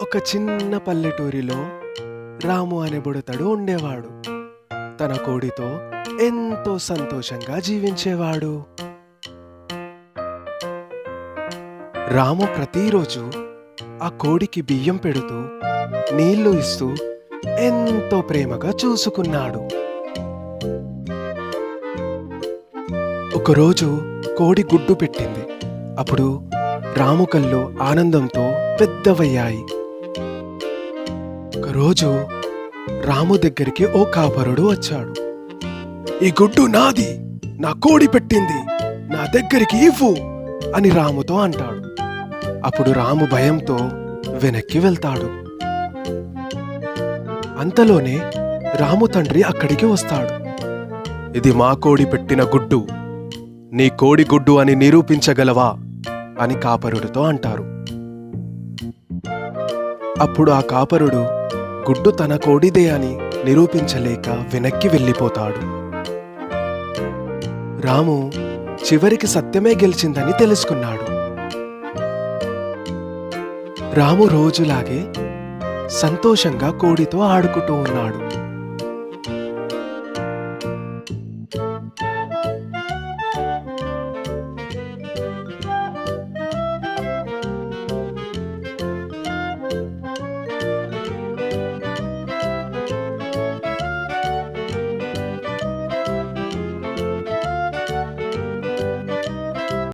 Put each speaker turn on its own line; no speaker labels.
ఒక చిన్న పల్లెటూరిలో రాము అనే బుడతడు ఉండేవాడు. తన కోడితో ఎంతో సంతోషంగా జీవించేవాడు. రాము ప్రతిరోజు ఆ కోడికి బియ్యం పెడుతూ నీళ్లు ఇస్తూ ఎంతో ప్రేమగా చూసుకున్నాడు. ఒకరోజు కోడి గుడ్డు పెట్టింది. అప్పుడు రాము కళ్ళు ఆనందంతో పెద్దవయ్యాయి. ఒకరోజు రాము దగ్గరికి ఓ కాపరుడు వచ్చాడు. "ఈ గుడ్డు నాది, నా కోడి పెట్టింది, నా దగ్గరికి ఇవ్వు" అని రాముతో అంటాడు. అప్పుడు రాము భయంతో వెనక్కి వెళ్తాడు. అంతలోనే రాము తండ్రి అక్కడికి వస్తాడు. "ఇది మా కోడి పెట్టిన గుడ్డు, నీ కోడి గుడ్డు అని నిరూపించగలవా?" అని కాపరుడితో అంటారు. అప్పుడు ఆ కాపరుడు గుడ్డు తన కోడిదే అని నిరూపించలేక వెనక్కి వెళ్ళిపోతాడు. రాము చివరికి సత్యమే గెలిచిందని తెలుసుకున్నాడు. రాము రోజులాగే సంతోషంగా కోడితో ఆడుకుంటూ ఉన్నాడు.